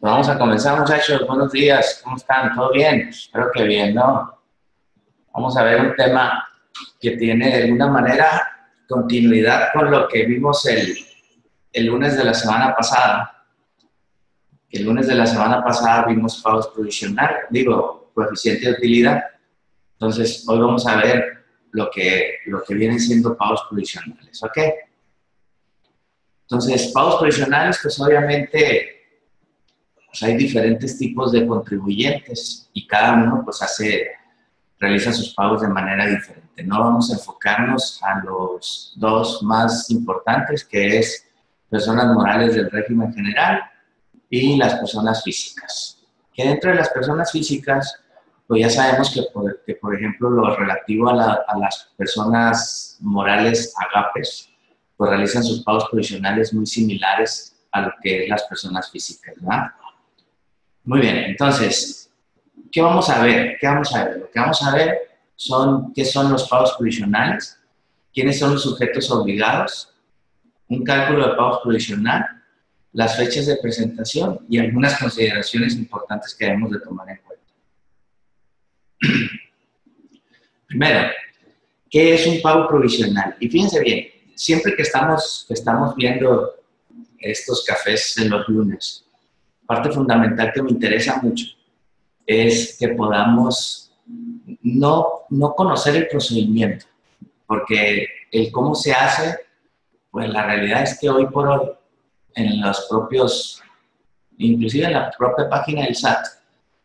Vamos a comenzar, muchachos. Buenos días. ¿Cómo están? ¿Todo bien? Espero que bien, ¿no? Vamos a ver un tema que tiene de alguna manera continuidad con lo que vimos el lunes de la semana pasada. El lunes de la semana pasada vimos pagos provisional, coeficiente de utilidad. Entonces, hoy vamos a ver lo que vienen siendo pagos provisionales, ¿ok? Entonces, pagos provisionales, pues obviamente pues hay diferentes tipos de contribuyentes y cada uno pues realiza sus pagos de manera diferente. No vamos a enfocarnos a los dos más importantes, que es personas morales del régimen general y las personas físicas. Que dentro de las personas físicas, pues ya sabemos que por ejemplo, lo relativo a las personas morales agapes, pues realizan sus pagos provisionales muy similares a lo que es las personas físicas, ¿verdad? Muy bien, entonces, ¿qué vamos a ver? ¿Qué vamos a ver? Lo que vamos a ver son qué son los pagos provisionales, quiénes son los sujetos obligados, un cálculo de pagos provisional, las fechas de presentación y algunas consideraciones importantes que debemos de tomar en cuenta. Primero, ¿qué es un pago provisional? Y fíjense bien, siempre que estamos viendo estos cafés en los lunes, parte fundamental que me interesa mucho es que podamos no conocer el procedimiento, porque el cómo se hace, pues la realidad es que hoy por hoy, inclusive en la propia página del SAT,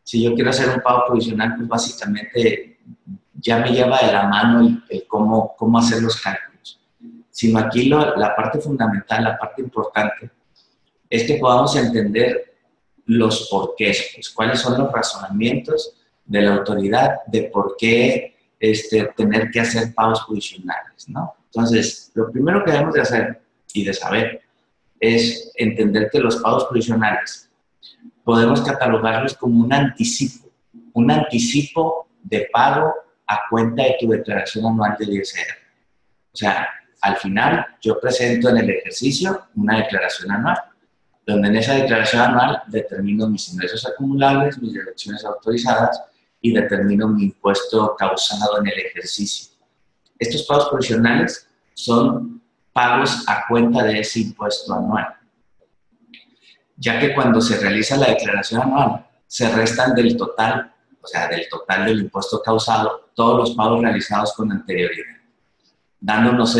si yo quiero hacer un pago provisional, pues básicamente ya me lleva de la mano el cómo hacer los cálculos. Sino aquí la parte fundamental, la parte importante, es que podamos entender los porqués, pues, cuáles son los razonamientos de la autoridad de por qué tener que hacer pagos provisionales, ¿no? Entonces, lo primero que debemos de hacer y de saber es entender que los pagos provisionales podemos catalogarlos como un anticipo de pago a cuenta de tu declaración anual del ISR. O sea, al final yo presento en el ejercicio una declaración anual, donde en esa declaración anual determino mis ingresos acumulables, mis deducciones autorizadas y determino mi impuesto causado en el ejercicio. Estos pagos provisionales son pagos a cuenta de ese impuesto anual, ya que cuando se realiza la declaración anual, se restan del total, o sea, del total del impuesto causado, todos los pagos realizados con anterioridad, dándonos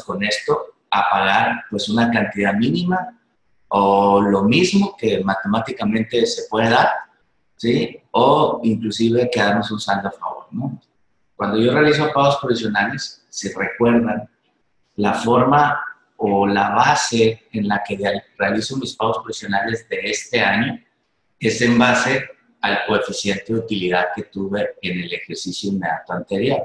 con esto a pagar pues una cantidad mínima o lo mismo que matemáticamente se puede dar, ¿sí? O inclusive quedarnos un saldo a favor, ¿no? Cuando yo realizo pagos provisionales, si recuerdan, la forma o la base en la que realizo mis pagos provisionales de este año es en base al coeficiente de utilidad que tuve en el ejercicio inmediato anterior.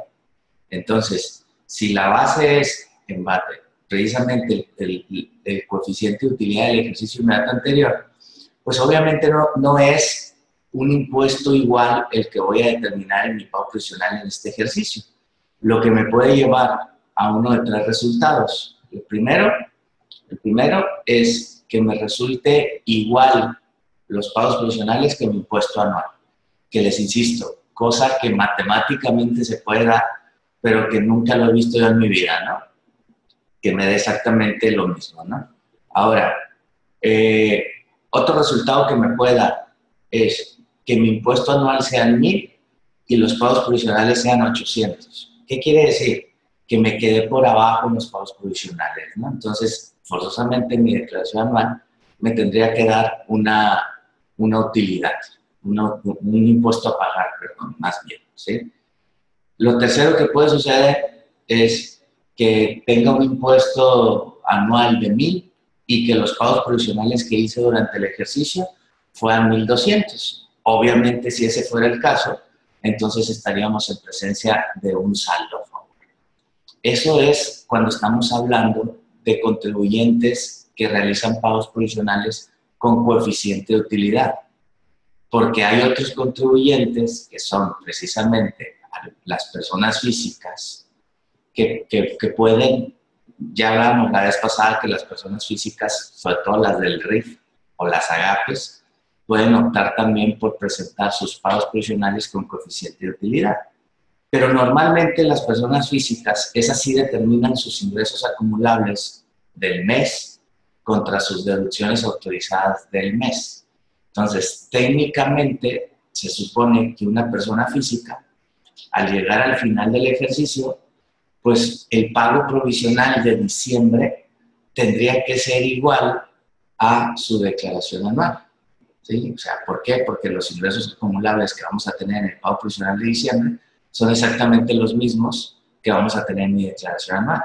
Entonces, si la base es en base precisamente el coeficiente de utilidad del ejercicio inmediato anterior, pues obviamente no es un impuesto igual el que voy a determinar en mi pago provisional en este ejercicio, lo que me puede llevar a uno de tres resultados. El primero es que me resulte igual los pagos provisionales que mi impuesto anual, que les insisto, cosa que matemáticamente se puede dar, pero que nunca lo he visto yo en mi vida, ¿no? Que me dé exactamente lo mismo, ¿no? Ahora, otro resultado que me puede dar es que mi impuesto anual sean 1,000 y los pagos provisionales sean 800. ¿Qué quiere decir? Que me quedé por abajo en los pagos provisionales, ¿no? Entonces, forzosamente en mi declaración anual me tendría que dar una utilidad, un impuesto a pagar, perdón, más bien, ¿sí? Lo tercero que puede suceder es que tenga un impuesto anual de 1,000 y que los pagos provisionales que hice durante el ejercicio fueran 1,200. Obviamente, si ese fuera el caso, entonces estaríamos en presencia de un saldo a favor. Eso es cuando estamos hablando de contribuyentes que realizan pagos provisionales con coeficiente de utilidad, porque hay otros contribuyentes que son precisamente las personas físicas que pueden, ya hablábamos la vez pasada que las personas físicas, sobre todo las del RIF, o las AGAPES, pueden optar también por presentar sus pagos provisionales con coeficiente de utilidad. Pero normalmente las personas físicas, esas sí determinan sus ingresos acumulables del mes contra sus deducciones autorizadas del mes. Entonces, técnicamente, se supone que una persona física, al llegar al final del ejercicio, pues el pago provisional de diciembre tendría que ser igual a su declaración anual. ¿Sí? O sea, ¿por qué? Porque los ingresos acumulables que vamos a tener en el pago provisional de diciembre son exactamente los mismos que vamos a tener en mi declaración anual.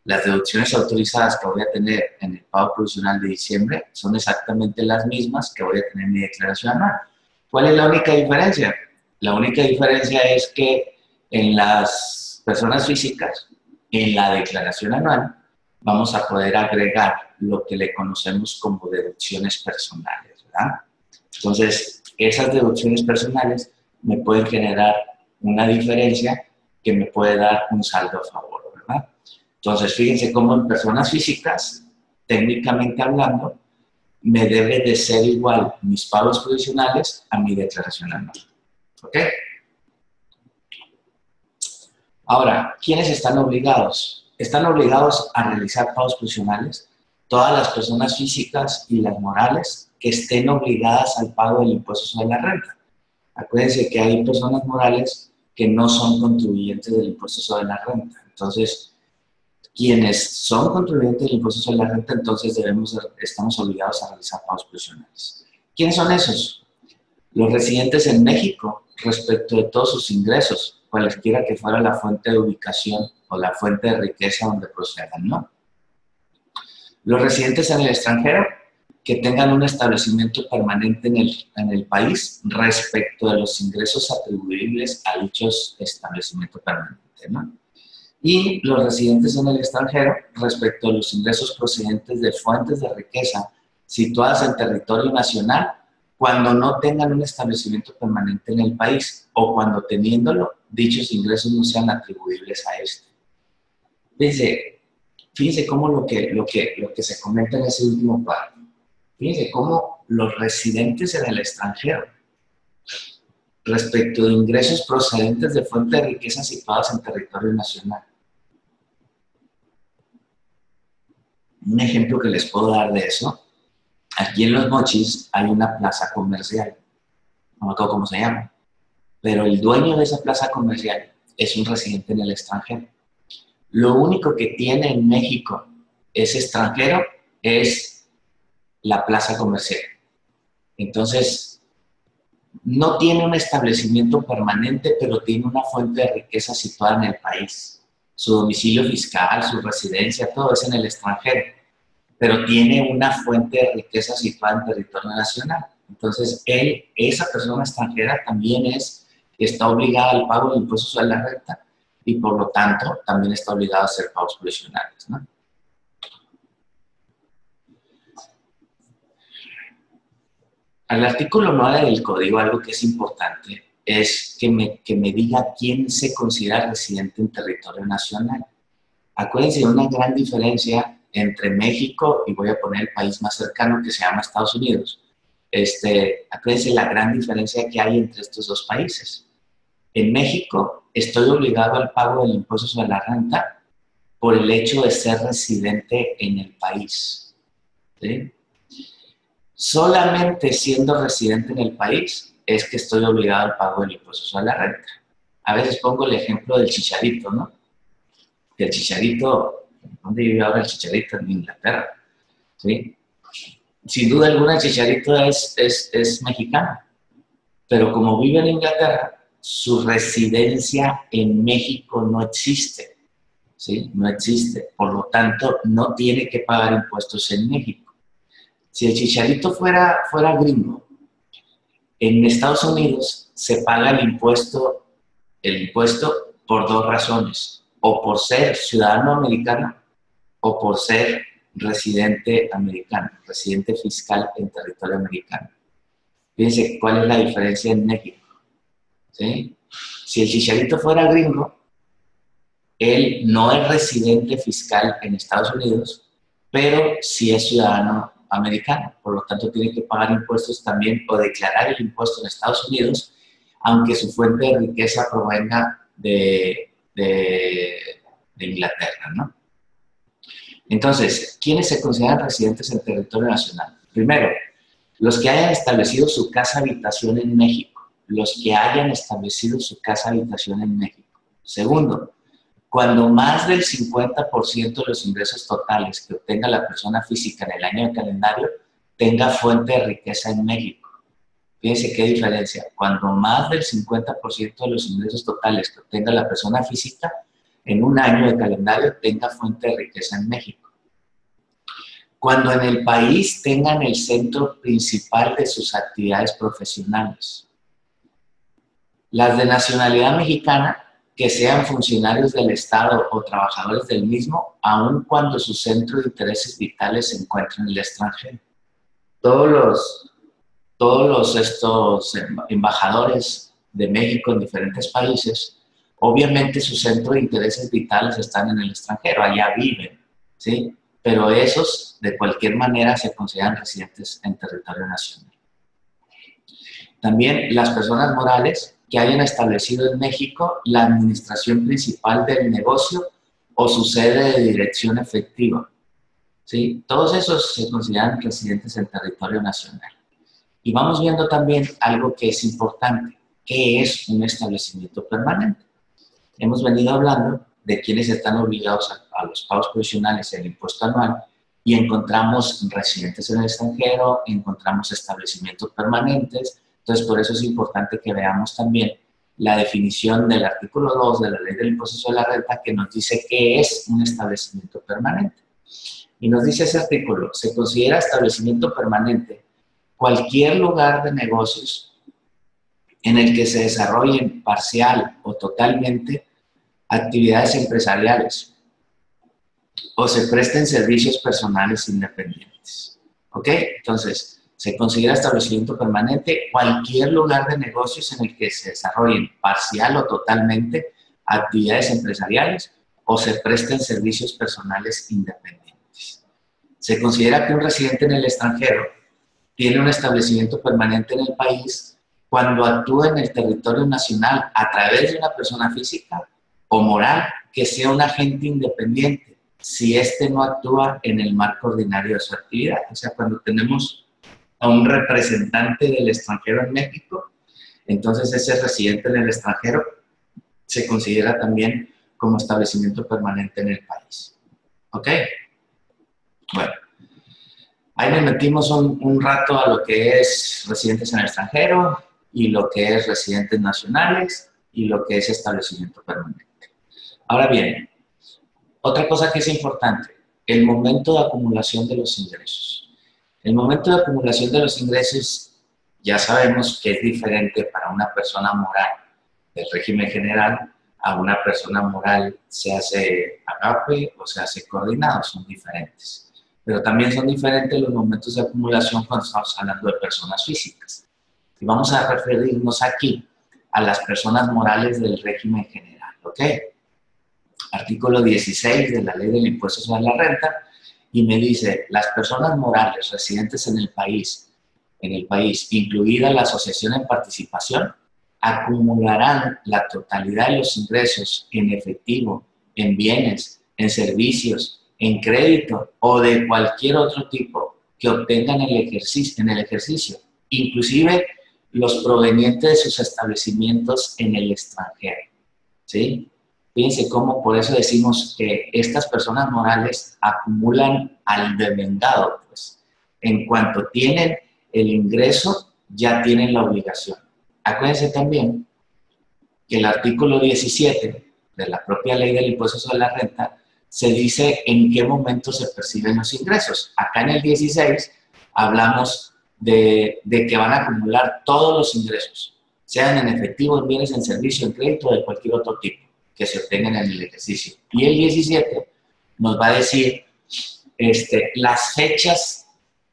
Las deducciones autorizadas que voy a tener en el pago provisional de diciembre son exactamente las mismas que voy a tener en mi declaración anual. ¿Cuál es la única diferencia? La única diferencia es que en las personas físicas, en la declaración anual, vamos a poder agregar lo que le conocemos como deducciones personales, ¿verdad? Entonces, esas deducciones personales me pueden generar una diferencia que me puede dar un saldo a favor, ¿verdad? Entonces, fíjense cómo en personas físicas, técnicamente hablando, me debe de ser igual mis pagos provisionales a mi declaración anual. ¿Ok? Ahora, ¿quiénes están obligados? Están obligados a realizar pagos provisionales todas las personas físicas y las morales que estén obligadas al pago del impuesto sobre la renta. Acuérdense que hay personas morales que no son contribuyentes del impuesto sobre la renta. Entonces, quienes son contribuyentes del impuesto sobre la renta, entonces estamos obligados a realizar pagos provisionales. ¿Quiénes son esos? Los residentes en México respecto de todos sus ingresos, cualesquiera que fuera la fuente de ubicación o la fuente de riqueza donde procedan, ¿no? Los residentes en el extranjero que tengan un establecimiento permanente en el país respecto de los ingresos atribuibles a dichos establecimientos permanentes, ¿no? Y los residentes en el extranjero respecto a los ingresos procedentes de fuentes de riqueza situadas en territorio nacional cuando no tengan un establecimiento permanente en el país o cuando teniéndolo, dichos ingresos no sean atribuibles a este. Fíjense cómo lo que se comenta en ese último párrafo. Fíjense cómo los residentes en el extranjero, respecto de ingresos procedentes de fuentes de riqueza situadas en territorio nacional. Un ejemplo que les puedo dar de eso, aquí en Los Mochis hay una plaza comercial, no me acuerdo cómo se llama, pero el dueño de esa plaza comercial es un residente en el extranjero. Lo único que tiene en México ese extranjero es la plaza comercial. Entonces, no tiene un establecimiento permanente, pero tiene una fuente de riqueza situada en el país. Su domicilio fiscal, su residencia, todo es en el extranjero, pero tiene una fuente de riqueza situada en territorio nacional. Entonces, esa persona extranjera también está obligada al pago del impuesto sobre la renta y, por lo tanto, también está obligada a hacer pagos provisionales, ¿no? Al artículo 9 del código, algo que es importante es que me diga quién se considera residente en territorio nacional. Acuérdense de una gran diferencia entre México y voy a poner el país más cercano que se llama Estados Unidos. Acuérdense la gran diferencia que hay entre estos dos países. En México estoy obligado al pago del impuesto sobre la renta por el hecho de ser residente en el país, ¿sí? Solamente siendo residente en el país es que estoy obligado al pago del impuesto sobre la renta. A veces pongo el ejemplo del Chicharito, ¿no? El Chicharito, ¿dónde vive ahora el Chicharito? En Inglaterra, ¿sí? Sin duda alguna el Chicharito es mexicano, pero como vive en Inglaterra, su residencia en México no existe, ¿sí? No existe, por lo tanto no tiene que pagar impuestos en México. Si el Chicharito fuera gringo, en Estados Unidos se paga el impuesto por dos razones, o por ser ciudadano americano o por ser residente americano, residente fiscal en territorio americano. Fíjense cuál es la diferencia en México, ¿sí? Si el Chicharito fuera gringo, él no es residente fiscal en Estados Unidos, pero sí es ciudadano americano, por lo tanto tiene que pagar impuestos también o declarar el impuesto en Estados Unidos, aunque su fuente de riqueza provenga de Inglaterra, ¿no? Entonces, ¿quiénes se consideran residentes en territorio nacional? Primero, los que hayan establecido su casa habitación en México. Los que hayan establecido su casa habitación en México. Segundo, cuando más del 50% de los ingresos totales que obtenga la persona física en el año de calendario tenga fuente de riqueza en México. Fíjense qué diferencia. Cuando más del 50% de los ingresos totales que obtenga la persona física en un año de calendario tenga fuente de riqueza en México. Cuando en el país tengan el centro principal de sus actividades profesionales. Las de nacionalidad mexicana, que sean funcionarios del Estado o trabajadores del mismo, aun cuando su centro de intereses vitales se encuentre en el extranjero. Todos estos embajadores de México en diferentes países, obviamente su centro de intereses vitales están en el extranjero, allá viven, ¿sí? Pero esos, de cualquier manera, se consideran residentes en territorio nacional. También las personas morales que hayan establecido en México la administración principal del negocio o su sede de dirección efectiva, ¿sí? Todos esos se consideran residentes en territorio nacional. Y vamos viendo también algo que es importante, que es un establecimiento permanente. Hemos venido hablando de quienes están obligados a los pagos provisionales en el impuesto anual y encontramos residentes en el extranjero, encontramos establecimientos permanentes. Entonces, por eso es importante que veamos también la definición del artículo 2 de la Ley del Impuesto sobre la Renta, que nos dice qué es un establecimiento permanente. Y nos dice ese artículo: se considera establecimiento permanente cualquier lugar de negocios en el que se desarrollen parcial o totalmente actividades empresariales o se presten servicios personales independientes. ¿Ok? Entonces, se considera establecimiento permanente cualquier lugar de negocios en el que se desarrollen parcial o totalmente actividades empresariales o se presten servicios personales independientes. Se considera que un residente en el extranjero tiene un establecimiento permanente en el país cuando actúa en el territorio nacional a través de una persona física o moral que sea un agente independiente, si éste no actúa en el marco ordinario de su actividad. O sea, cuando tenemos a un representante del extranjero en México, entonces ese residente en el extranjero se considera también como establecimiento permanente en el país. ¿Ok? Bueno, ahí nos metimos un rato a lo que es residentes en el extranjero y lo que es residentes nacionales y lo que es establecimiento permanente. Ahora bien, otra cosa que es importante, el momento de acumulación de los ingresos. El momento de acumulación de los ingresos ya sabemos que es diferente para una persona moral del régimen general a una persona moral, se hace agape o se hace coordinado, son diferentes. Pero también son diferentes los momentos de acumulación cuando estamos hablando de personas físicas. Y vamos a referirnos aquí a las personas morales del régimen general, ¿ok? Artículo 16 de la Ley del Impuesto sobre la Renta, y me dice, las personas morales residentes en el país, incluida la asociación en participación, acumularán la totalidad de los ingresos en efectivo, en bienes, en servicios, en crédito o de cualquier otro tipo que obtengan en el ejercicio, inclusive los provenientes de sus establecimientos en el extranjero, ¿sí? Fíjense cómo por eso decimos que estas personas morales acumulan al devengado, pues. En cuanto tienen el ingreso, ya tienen la obligación. Acuérdense también que el artículo 17 de la propia Ley del Impuesto sobre la Renta se dice en qué momento se perciben los ingresos. Acá en el 16 hablamos de que van a acumular todos los ingresos, sean en efectivo, en bienes, en servicio, en crédito o de cualquier otro tipo que se obtengan en el ejercicio. Y el 17 nos va a decir las fechas,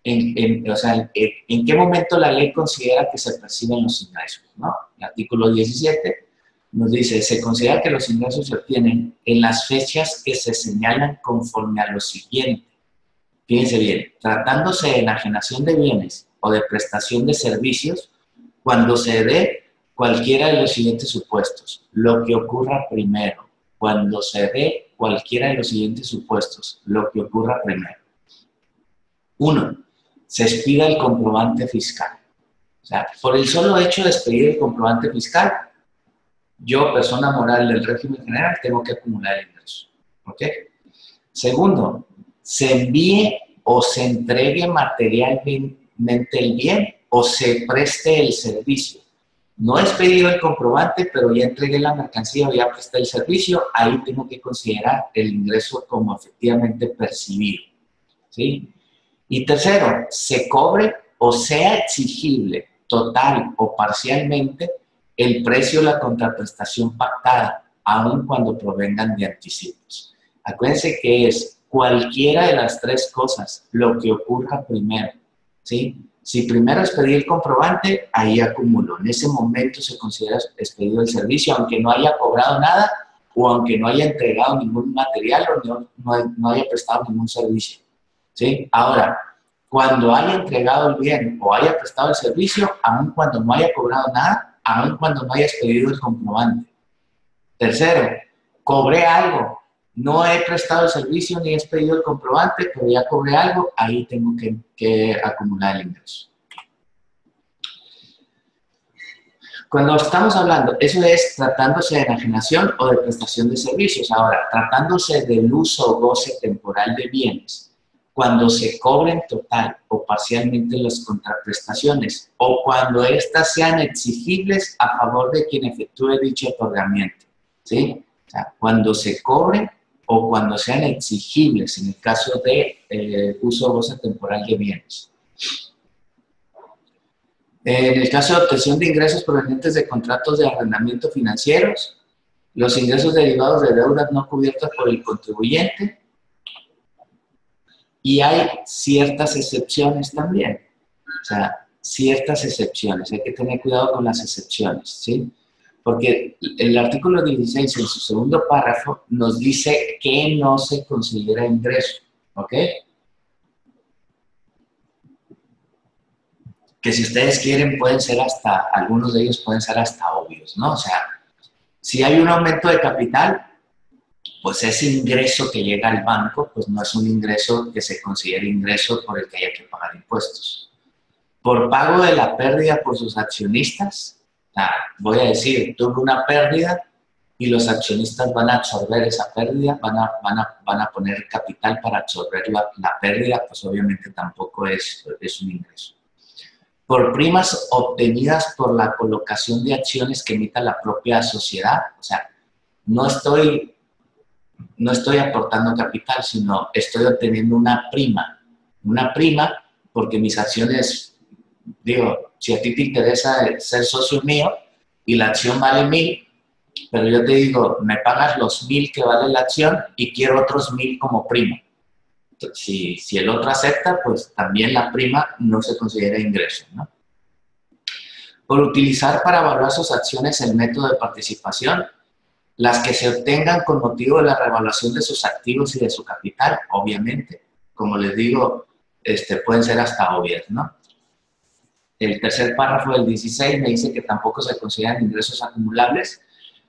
o sea, en qué momento la ley considera que se perciben los ingresos, ¿no? El artículo 17 nos dice, se considera que los ingresos se obtienen en las fechas que se señalan conforme a lo siguiente. Fíjense bien, tratándose de enajenación de bienes o de prestación de servicios, cuando se dé cualquiera de los siguientes supuestos, lo que ocurra primero, cuando se dé cualquiera de los siguientes supuestos, lo que ocurra primero. 1. Se expida el comprobante fiscal. O sea, por el solo hecho de expedir el comprobante fiscal, yo, persona moral del régimen general, tengo que acumular el ingreso. ¿Ok? Segundo, se envíe o se entregue materialmente el bien o se preste el servicio. No he expedido el comprobante, pero ya entregué la mercancía o ya presté el servicio, ahí tengo que considerar el ingreso como efectivamente percibido. ¿Sí? Y tercero, se cobre o sea exigible total o parcialmente el precio de la contraprestación pactada, aun cuando provengan de anticipos. Acuérdense que es cualquiera de las tres cosas, lo que ocurra primero, ¿sí? Si primero expedí el comprobante, ahí acumulo. En ese momento se considera expedido el servicio, aunque no haya cobrado nada o aunque no haya entregado ningún material o no haya prestado ningún servicio, ¿sí? Ahora, cuando haya entregado el bien o haya prestado el servicio, aun cuando no haya cobrado nada, aun cuando no haya expedido el comprobante. Tercero, cobré algo, no he prestado el servicio ni he expedido el comprobante, pero ya cobré algo, ahí tengo que acumular el ingreso. Cuando estamos hablando, eso es tratándose de enajenación o de prestación de servicios. Ahora, tratándose del uso o goce temporal de bienes, cuando se cobren total o parcialmente las contraprestaciones o cuando éstas sean exigibles a favor de quien efectúe dicho otorgamiento, ¿sí? O sea, cuando se cobren o cuando sean exigibles en el caso de uso o goce temporal de bienes. En el caso de obtención de ingresos provenientes de contratos de arrendamiento financieros, los ingresos derivados de deudas no cubiertas por el contribuyente, y hay ciertas excepciones también, o sea, ciertas excepciones, hay que tener cuidado con las excepciones, ¿sí? Porque el artículo 16 en su segundo párrafo nos dice que no se considera ingreso, ¿ok? Que si ustedes quieren pueden ser hasta, algunos de ellos pueden ser hasta obvios, ¿no? O sea, si hay un aumento de capital, pues ese ingreso que llega al banco, pues no es un ingreso que se considere ingreso por el que haya que pagar impuestos. Por pago de la pérdida por sus accionistas, voy a decir, tuve una pérdida y los accionistas van a absorber esa pérdida, van a poner capital para absorber la pérdida, pues obviamente tampoco es un ingreso. Por primas obtenidas por la colocación de acciones que emita la propia sociedad, o sea, no estoy aportando capital, sino estoy obteniendo una prima porque mis acciones, digo, si a ti te interesa ser socio mío y la acción vale 1,000, pero yo te digo, me pagas los 1,000 que vale la acción y quiero otros 1,000 como prima. Si el otro acepta, pues también la prima no se considera ingreso, ¿no? Por utilizar para evaluar sus acciones el método de participación, las que se obtengan con motivo de la revaluación de sus activos y de su capital, obviamente. Como les digo, pueden ser hasta obvias, ¿no? El tercer párrafo del 16 me dice que tampoco se consideran ingresos acumulables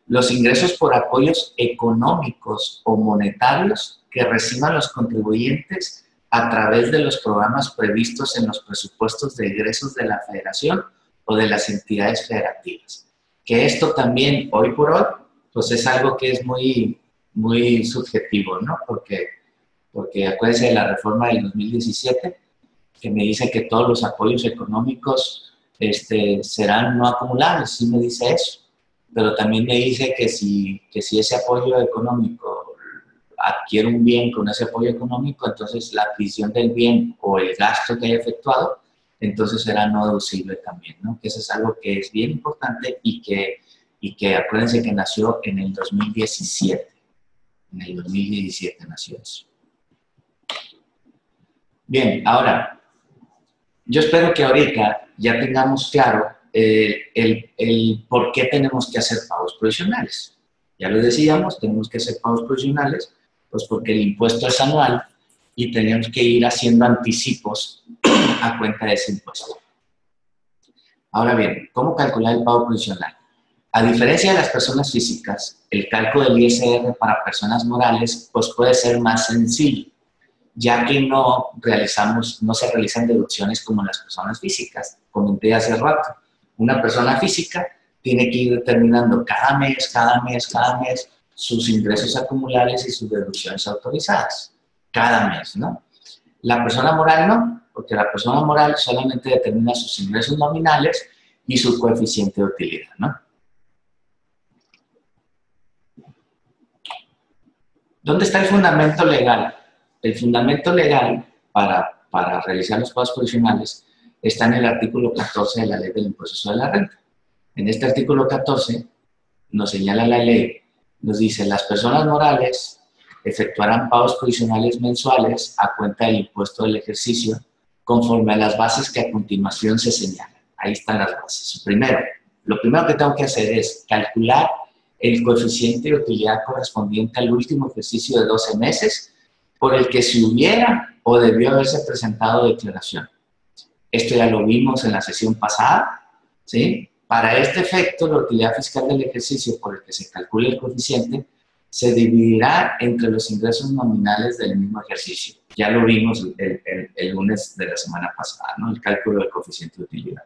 los ingresos por apoyos económicos o monetarios que reciban los contribuyentes a través de los programas previstos en los presupuestos de egresos de la Federación o de las entidades federativas. Que esto también, hoy por hoy, pues es algo que es muy, muy subjetivo, ¿no? Porque acuérdense de la reforma del 2017, que me dice que todos los apoyos económicos serán no acumulables, sí me dice eso. Pero también me dice que si ese apoyo económico adquiere un bien con ese apoyo económico, entonces la adquisición del bien o el gasto que haya efectuado, entonces será no deducible también, ¿no? Que eso es algo que es bien importante y que acuérdense que nació en el 2017. En el 2017 nació eso. Bien, ahora, yo espero que ahorita ya tengamos claro el por qué tenemos que hacer pagos provisionales. Ya lo decíamos, tenemos que hacer pagos provisionales, pues porque el impuesto es anual y tenemos que ir haciendo anticipos a cuenta de ese impuesto. Ahora bien, ¿cómo calcular el pago provisional? A diferencia de las personas físicas, el cálculo del ISR para personas morales pues puede ser más sencillo, ya que no se realizan deducciones como las personas físicas. Comenté hace rato, una persona física tiene que ir determinando cada mes sus ingresos acumulables y sus deducciones autorizadas. Cada mes, ¿no? La persona moral no, porque la persona moral solamente determina sus ingresos nominales y su coeficiente de utilidad, ¿no? ¿Dónde está el fundamento legal? El fundamento legal para realizar los pagos provisionales está en el artículo 14 de la Ley del Impuesto sobre la Renta. En este artículo 14 nos señala la ley, nos dice, las personas morales efectuarán pagos provisionales mensuales a cuenta del impuesto del ejercicio conforme a las bases que a continuación se señalan. Ahí están las bases. Lo primero que tengo que hacer es calcular el coeficiente de utilidad correspondiente al último ejercicio de 12 meses por el que se hubiera o debió haberse presentado declaración. Esto ya lo vimos en la sesión pasada, ¿sí? Para este efecto, la utilidad fiscal del ejercicio por el que se calcule el coeficiente se dividirá entre los ingresos nominales del mismo ejercicio. Ya lo vimos el lunes de la semana pasada, ¿no? El cálculo del coeficiente de utilidad.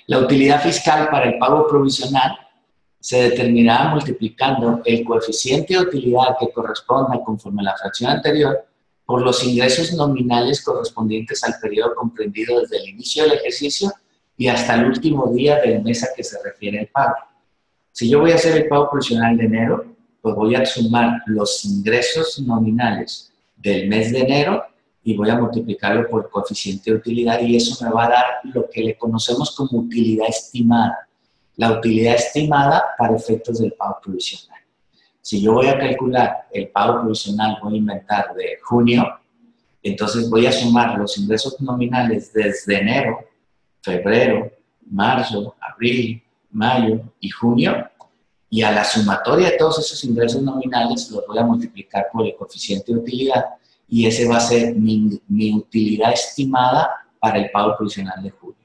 La utilidad fiscal para el pago provisional se determinará multiplicando el coeficiente de utilidad que corresponda conforme a la fracción anterior por los ingresos nominales correspondientes al periodo comprendido desde el inicio del ejercicio y hasta el último día del mes a que se refiere el pago. Si yo voy a hacer el pago provisional de enero, pues voy a sumar los ingresos nominales del mes de enero y voy a multiplicarlo por el coeficiente de utilidad y eso me va a dar lo que le conocemos como utilidad estimada. La utilidad estimada para efectos del pago provisional. Si yo voy a calcular el pago provisional, voy a inventar de junio, entonces voy a sumar los ingresos nominales desde enero, febrero, marzo, abril, mayo y junio, y a la sumatoria de todos esos ingresos nominales los voy a multiplicar por el coeficiente de utilidad y ese va a ser mi utilidad estimada para el pago provisional de julio.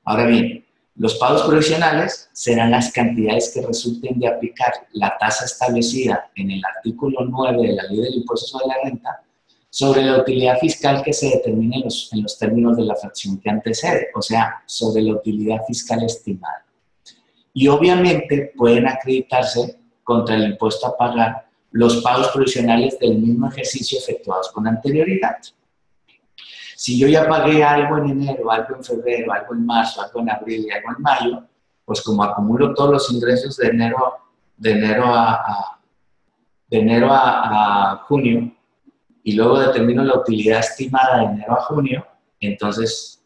Ahora bien, los pagos provisionales serán las cantidades que resulten de aplicar la tasa establecida en el artículo 9 de la Ley del Impuesto sobre la Renta sobre la utilidad fiscal que se determine en los términos de la fracción que antecede, o sea, sobre la utilidad fiscal estimada. Y obviamente pueden acreditarse contra el impuesto a pagar los pagos provisionales del mismo ejercicio efectuados con anterioridad. Si yo ya pagué algo en enero, algo en febrero, algo en marzo, algo en abril y algo en mayo, pues como acumulo todos los ingresos de enero a junio y luego determino la utilidad estimada de enero a junio, entonces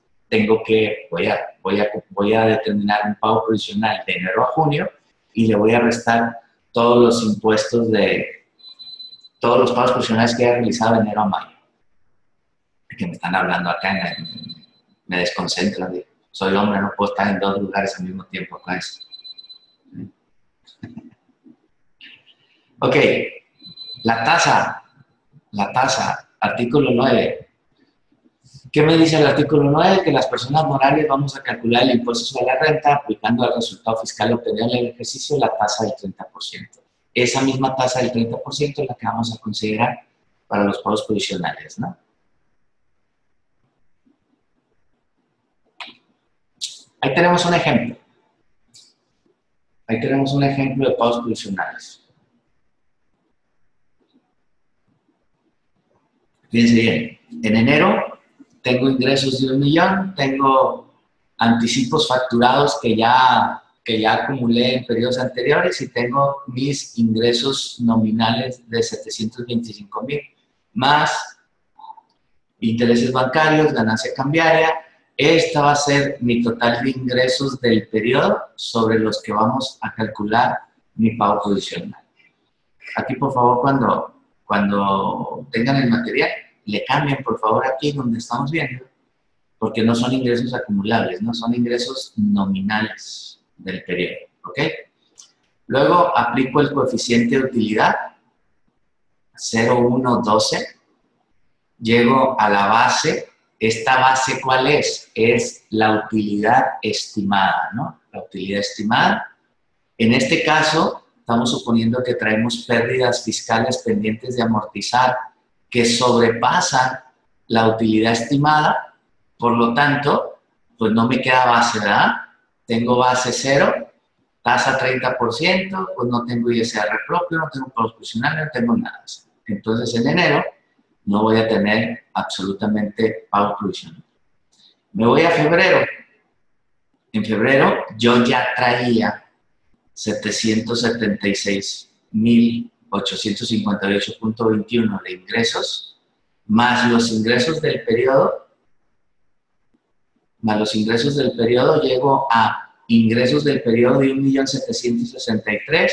voy a determinar un pago provisional de enero a junio y le voy a restar todos los impuestos de todos los pagos provisionales que haya realizado de enero a mayo. Que me están hablando acá, me desconcentran. Soy hombre, no puedo estar en dos lugares al mismo tiempo acá. Ok, la tasa, artículo 9. ¿Qué me dice el artículo 9? Que las personas morales vamos a calcular el impuesto sobre la renta aplicando al resultado fiscal obtenido en el ejercicio la tasa del 30%. Esa misma tasa del 30% es la que vamos a considerar para los pagos provisionales, ¿no? Ahí tenemos un ejemplo. Ahí tenemos un ejemplo de pagos provisionales. Fíjense bien, en enero tengo ingresos de 1 millón, tengo anticipos facturados que ya acumulé en periodos anteriores y tengo mis ingresos nominales de 725,000, más intereses bancarios, ganancia cambiaria. Esta va a ser mi total de ingresos del periodo sobre los que vamos a calcular mi pago provisional. Aquí, por favor, cuando tengan el material, le cambien, por favor, aquí donde estamos viendo, porque no son ingresos acumulables, no son ingresos nominales del periodo, ¿ok? Luego aplico el coeficiente de utilidad, 0112, llego a la base. ¿Esta base cuál es? Es la utilidad estimada, ¿no? La utilidad estimada. En este caso, estamos suponiendo que traemos pérdidas fiscales pendientes de amortizar que sobrepasan la utilidad estimada. Por lo tanto, pues no me queda base, ¿verdad? Tengo base 0, tasa 30%, pues no tengo ISR propio, no tengo pagos provisionales, no tengo nada. Entonces, en enero no voy a tener absolutamente pagos provisionales. Me voy a febrero. En febrero yo ya traía 776.858.21 de ingresos, más los ingresos del periodo, llego a ingresos del periodo de 1.763.000,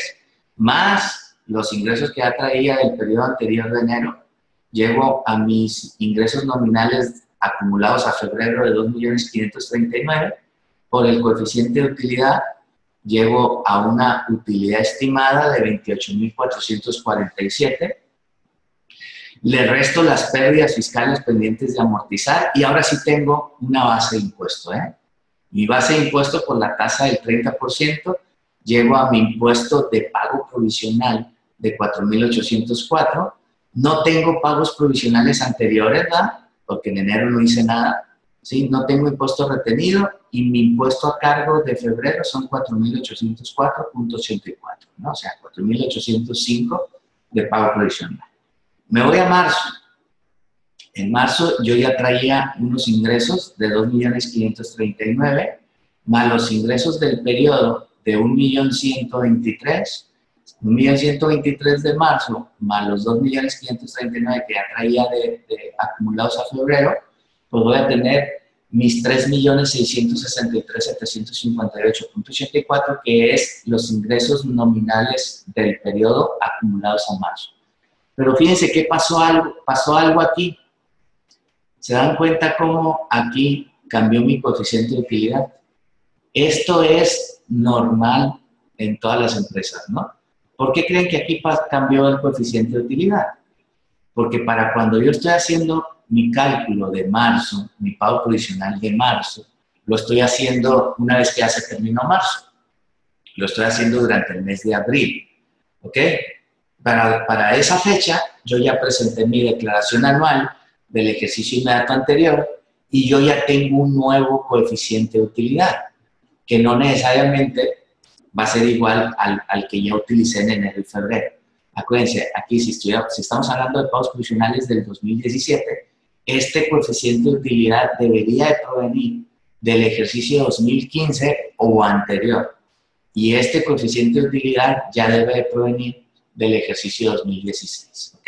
más los ingresos que ya traía del periodo anterior de enero, llego a mis ingresos nominales acumulados a febrero de 2.539.000, por el coeficiente de utilidad, llego a una utilidad estimada de 28.447. Le resto las pérdidas fiscales pendientes de amortizar y ahora sí tengo una base de impuesto. Mi base de impuesto por la tasa del 30%, llego a mi impuesto de pago provisional de 4.804. No tengo pagos provisionales anteriores, ¿verdad? Porque en enero no hice nada. ¿Sí? No tengo impuesto retenido y mi impuesto a cargo de febrero son 4.804.84, ¿no? O sea, 4.805 de pago provisional. Me voy a marzo. En marzo yo ya traía unos ingresos de 2.539.000, más los ingresos del periodo de 1.123.000, 1.123.000 de marzo, más los 2.539.000 que ya traía de acumulados a febrero, pues voy a tener mis 3.663.758.84, que es los ingresos nominales del periodo acumulados a marzo. Pero fíjense que pasó algo aquí. ¿Se dan cuenta cómo aquí cambió mi coeficiente de utilidad? Esto es normal en todas las empresas, ¿no? ¿Por qué creen que aquí cambió el coeficiente de utilidad? Porque para cuando yo estoy haciendo mi cálculo de marzo, mi pago provisional de marzo, lo estoy haciendo una vez que ya se terminó marzo. Lo estoy haciendo durante el mes de abril, ¿ok? Para esa fecha, yo ya presenté mi declaración anual del ejercicio inmediato anterior y yo ya tengo un nuevo coeficiente de utilidad, que no necesariamente va a ser igual al que ya utilicé en enero y febrero. Acuérdense, aquí si estamos hablando de pagos provisionales del 2017, este coeficiente de utilidad debería de provenir del ejercicio 2015 o anterior. Y este coeficiente de utilidad ya debe de provenir del ejercicio 2016. ¿Ok?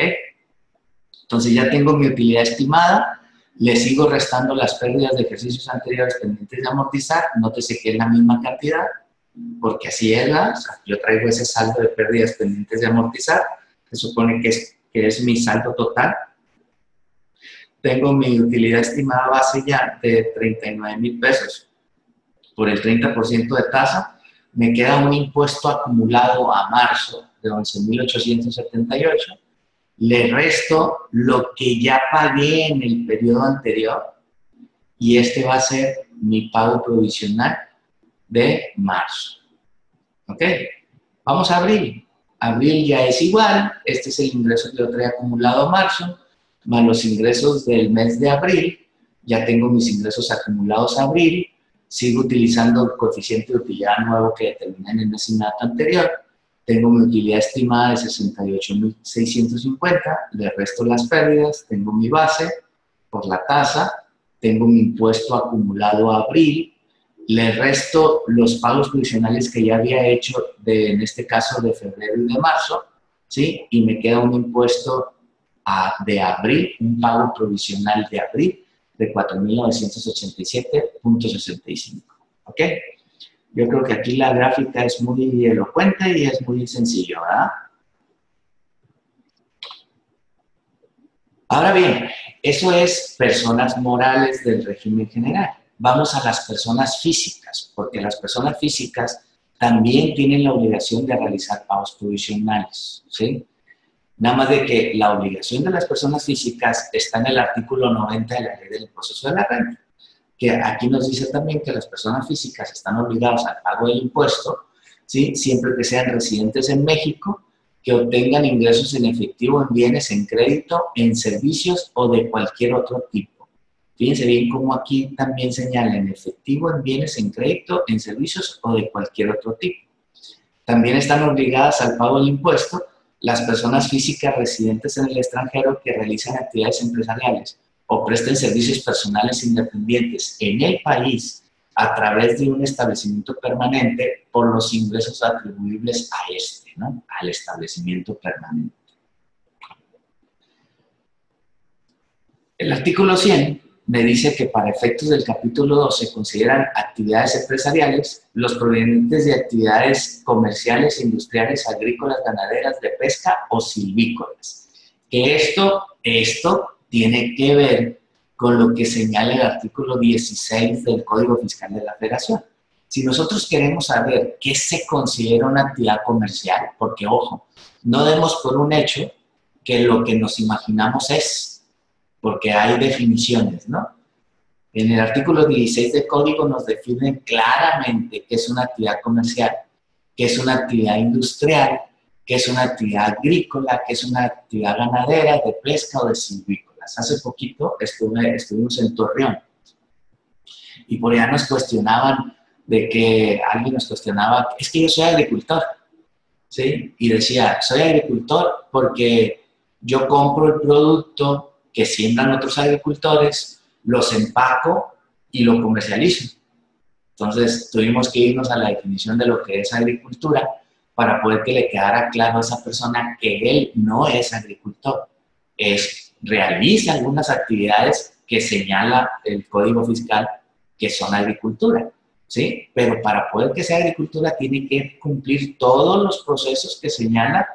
Entonces ya tengo mi utilidad estimada, le sigo restando las pérdidas de ejercicios anteriores pendientes de amortizar, nótese que es la misma cantidad, porque así es, o sea, yo traigo ese saldo de pérdidas pendientes de amortizar, se supone que es mi saldo total. Tengo mi utilidad estimada base ya de 39,000 pesos por el 30% de tasa, me queda un impuesto acumulado a marzo de 11,878, le resto lo que ya pagué en el periodo anterior y este va a ser mi pago provisional de marzo. ¿Ok? Vamos a abril. Abril ya es igual, este es el ingreso que yo traía acumulado a marzo, más los ingresos del mes de abril, ya tengo mis ingresos acumulados a abril, sigo utilizando el coeficiente de utilidad nuevo que determiné en el mes inmediato anterior, tengo mi utilidad estimada de 68,650, le resto las pérdidas, tengo mi base por la tasa, tengo mi impuesto acumulado a abril, le resto los pagos provisionales que ya había hecho, en este caso de febrero y de marzo, ¿sí? Y me queda un impuesto de abril, un pago provisional de abril de 4,987.65. ¿Ok? Yo creo que aquí la gráfica es muy elocuente y es muy sencillo, ¿verdad? Ahora bien, eso es personas morales del régimen general. Vamos a las personas físicas, porque las personas físicas también tienen la obligación de realizar pagos provisionales, ¿sí? Nada más de que la obligación de las personas físicas está en el artículo 90 de la Ley del Impuesto de la Renta, que aquí nos dice también que las personas físicas están obligadas al pago del impuesto, ¿sí? Siempre que sean residentes en México, que obtengan ingresos en efectivo, en bienes, en crédito, en servicios o de cualquier otro tipo. Fíjense bien cómo aquí también señala en efectivo, en bienes, en crédito, en servicios o de cualquier otro tipo. También están obligadas al pago del impuesto las personas físicas residentes en el extranjero que realizan actividades empresariales o presten servicios personales independientes en el país a través de un establecimiento permanente por los ingresos atribuibles a este, ¿no? Al establecimiento permanente. El artículo 100 me dice que para efectos del capítulo 2 se consideran actividades empresariales los provenientes de actividades comerciales, industriales, agrícolas, ganaderas, de pesca o silvícolas. Que esto tiene que ver con lo que señala el artículo 16 del Código Fiscal de la Federación. Si nosotros queremos saber qué se considera una actividad comercial, porque ojo, no demos por un hecho que lo que nos imaginamos es, porque hay definiciones, ¿no? En el artículo 16 del Código nos definen claramente qué es una actividad comercial, qué es una actividad industrial, qué es una actividad agrícola, qué es una actividad ganadera, de pesca o de silvícolas. Hace poquito estuvimos en Torreón y por allá nos cuestionaban de que alguien nos cuestionaba, es que yo soy agricultor, ¿sí? Y decía, soy agricultor porque yo compro el producto que siembran otros agricultores, los empaco y lo comercializo. Entonces, tuvimos que irnos a la definición de lo que es agricultura para poder que le quedara claro a esa persona que él no es agricultor. Realiza algunas actividades que señala el Código Fiscal que son agricultura, ¿sí? Pero para poder que sea agricultura tiene que cumplir todos los procesos que señala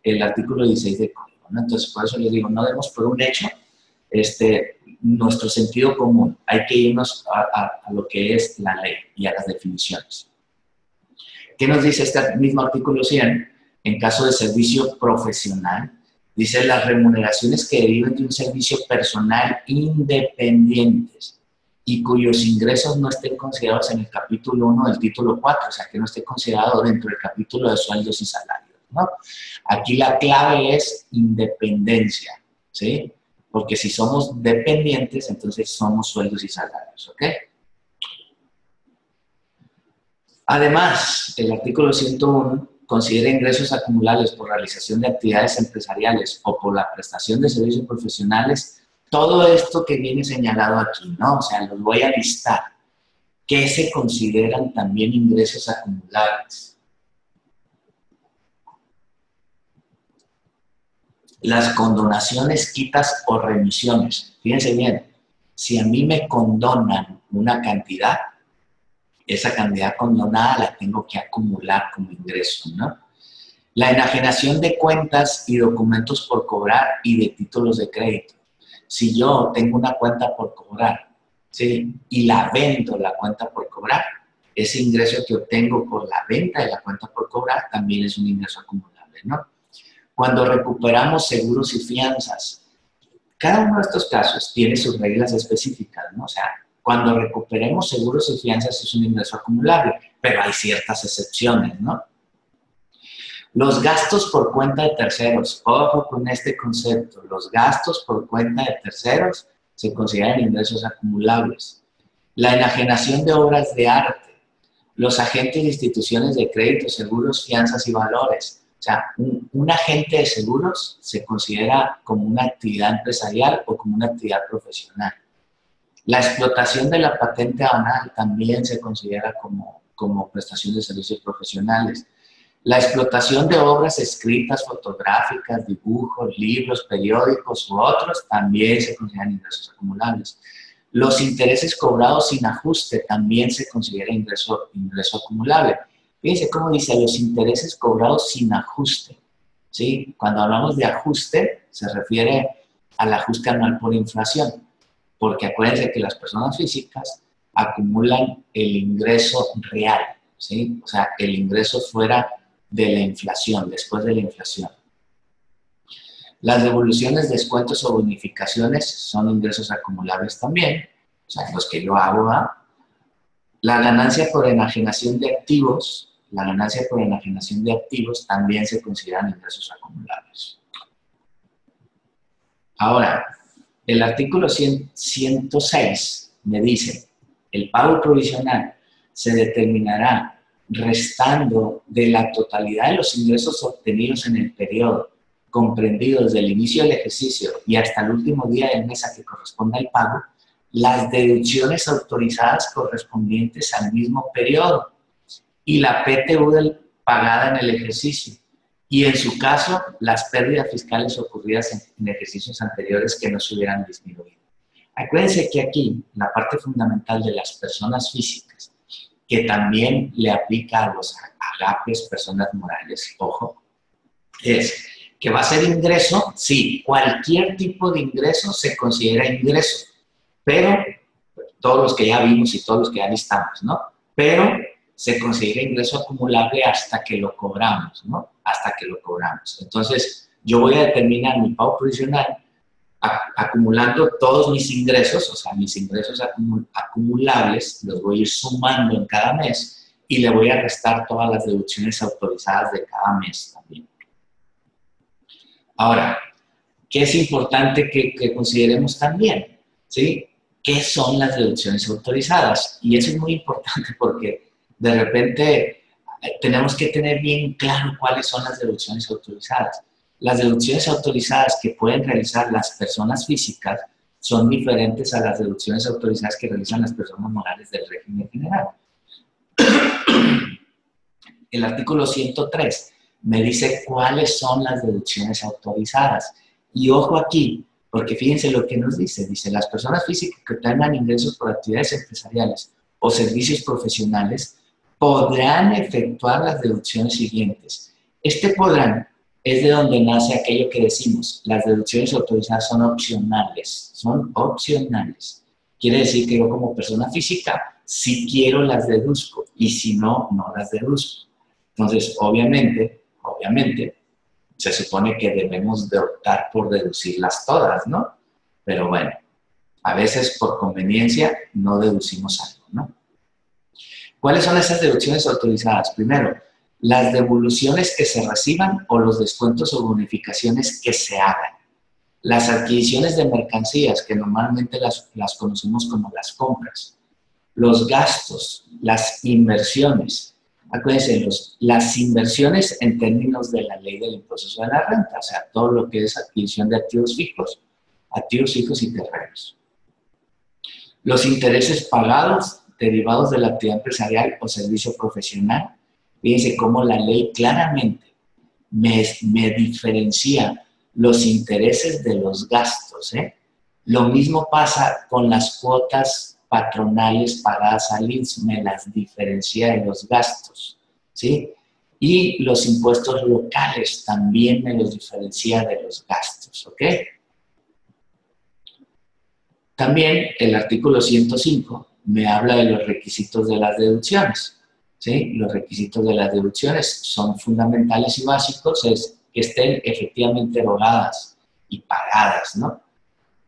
el artículo 16 del Código, ¿no? Entonces, por eso les digo, no demos por un hecho nuestro sentido común. Hay que irnos a lo que es la ley y a las definiciones. ¿Qué nos dice este mismo artículo 100? En caso de servicio profesional, dice las remuneraciones que deriven de un servicio personal independientes y cuyos ingresos no estén considerados en el capítulo 1 del título 4, o sea, que no esté considerado dentro del capítulo de sueldos y salarios, ¿no? Aquí la clave es independencia, ¿sí? Porque si somos dependientes, entonces somos sueldos y salarios, ¿ok? Además, el artículo 101 considera ingresos acumulables por realización de actividades empresariales o por la prestación de servicios profesionales, todo esto que viene señalado aquí, ¿no? O sea, los voy a listar. ¿Qué se consideran también ingresos acumulables? Las condonaciones, quitas o remisiones. Fíjense bien, si a mí me condonan una cantidad, esa cantidad condonada la tengo que acumular como ingreso, ¿no? La enajenación de cuentas y documentos por cobrar y de títulos de crédito. Si yo tengo una cuenta por cobrar, ¿sí? Y la vendo, la cuenta por cobrar, ese ingreso que obtengo por la venta de la cuenta por cobrar también es un ingreso acumulable, ¿no? Cuando recuperamos seguros y fianzas, cada uno de estos casos tiene sus reglas específicas, ¿no? O sea, cuando recuperemos seguros y fianzas es un ingreso acumulable, pero hay ciertas excepciones, ¿no? Los gastos por cuenta de terceros, ojo con este concepto, los gastos por cuenta de terceros se consideran ingresos acumulables. La enajenación de obras de arte, los agentes de instituciones de crédito, seguros, fianzas y valores. O sea, un agente de seguros se considera como una actividad empresarial o como una actividad profesional. La explotación de la patente aduanal también se considera como prestación de servicios profesionales. La explotación de obras escritas, fotográficas, dibujos, libros, periódicos u otros también se consideran ingresos acumulables. Los intereses cobrados sin ajuste también se considera ingreso acumulable. Fíjense cómo dice los intereses cobrados sin ajuste, ¿sí? Cuando hablamos de ajuste, se refiere al ajuste anual por inflación, porque acuérdense que las personas físicas acumulan el ingreso real, ¿sí? O sea, el ingreso fuera de la inflación, después de la inflación. Las devoluciones, descuentos o bonificaciones son ingresos acumulables también, o sea, los que yo hago. La ganancia por enajenación de activos, también se consideran ingresos acumulables. Ahora, el artículo 106 me dice, el pago provisional se determinará restando de la totalidad de los ingresos obtenidos en el periodo comprendido desde el inicio del ejercicio y hasta el último día del mes a que corresponda el pago, las deducciones autorizadas correspondientes al mismo periodo y la PTU pagada en el ejercicio. Y en su caso, las pérdidas fiscales ocurridas en ejercicios anteriores que no se hubieran disminuido. Acuérdense que aquí la parte fundamental de las personas físicas, que también le aplica a los agapes, personas morales, ojo, es que va a ser ingreso, sí, cualquier tipo de ingreso se considera ingreso, pero todos los que ya vimos y todos los que ya listamos, ¿no? Pero se considera ingreso acumulable hasta que lo cobramos, ¿no? Hasta que lo cobramos. Entonces, yo voy a determinar mi pago provisional acumulando todos mis ingresos, o sea, mis ingresos acumulables, los voy a ir sumando en cada mes y le voy a restar todas las deducciones autorizadas de cada mes también. Ahora, ¿qué es importante que consideremos también? ¿Sí? ¿Qué son las deducciones autorizadas? Y eso es muy importante porque de repente tenemos que tener bien claro cuáles son las deducciones autorizadas. Las deducciones autorizadas que pueden realizar las personas físicas son diferentes a las deducciones autorizadas que realizan las personas morales del régimen general. El artículo 103 me dice cuáles son las deducciones autorizadas. Y ojo aquí, porque fíjense lo que nos dice. Dice, las personas físicas que tengan ingresos por actividades empresariales o servicios profesionales podrán efectuar las deducciones siguientes. Este podrán es de donde nace aquello que decimos, las deducciones autorizadas son opcionales. Son opcionales. Quiere decir que yo como persona física, si quiero las deduzco y si no, no las deduzco. Entonces, obviamente, se supone que debemos de optar por deducirlas todas, ¿no? Pero bueno, a veces por conveniencia no deducimos algo, ¿no? ¿Cuáles son esas deducciones autorizadas? Primero, las devoluciones que se reciban o los descuentos o bonificaciones que se hagan. Las adquisiciones de mercancías, que normalmente las conocemos como las compras. Los gastos, las inversiones. Acuérdense, las inversiones en términos de la ley del impuesto sobre la renta, o sea, todo lo que es adquisición de activos fijos y terrenos. Los intereses pagados derivados de la actividad empresarial o servicio profesional. Fíjense cómo la ley claramente me diferencia los intereses de los gastos, ¿eh? Lo mismo pasa con las cuotas patronales pagadas al INSS, me las diferencia de los gastos, ¿sí? Y los impuestos locales también me los diferencia de los gastos, ¿ok? También el artículo 105 me habla de los requisitos de las deducciones, ¿sí? Los requisitos de las deducciones son fundamentales y básicos, es que estén efectivamente erogadas y pagadas, ¿no?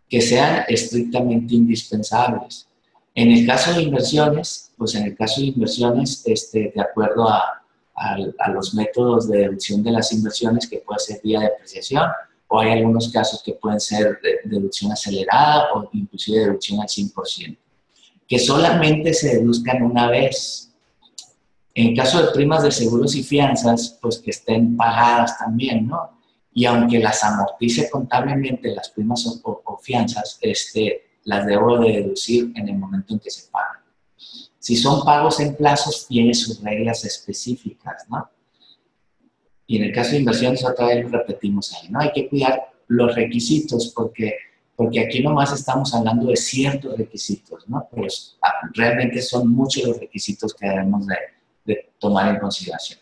Que sean estrictamente indispensables. En el caso de inversiones, pues en el caso de inversiones, de acuerdo a los métodos de deducción de las inversiones, que puede ser vía de depreciación, o hay algunos casos que pueden ser de deducción acelerada o inclusive deducción al 100%. Que solamente se deduzcan una vez. En caso de primas de seguros y fianzas, pues que estén pagadas también, ¿no? Y aunque las amortice contablemente las primas o fianzas, las debo de deducir en el momento en que se pagan. Si son pagos en plazos, tiene sus reglas específicas, ¿no? Y en el caso de inversiones, otra vez lo repetimos ahí, ¿no? Hay que cuidar los requisitos porque aquí nomás estamos hablando de ciertos requisitos, ¿no? Pero realmente son muchos los requisitos que debemos de tomar en consideración.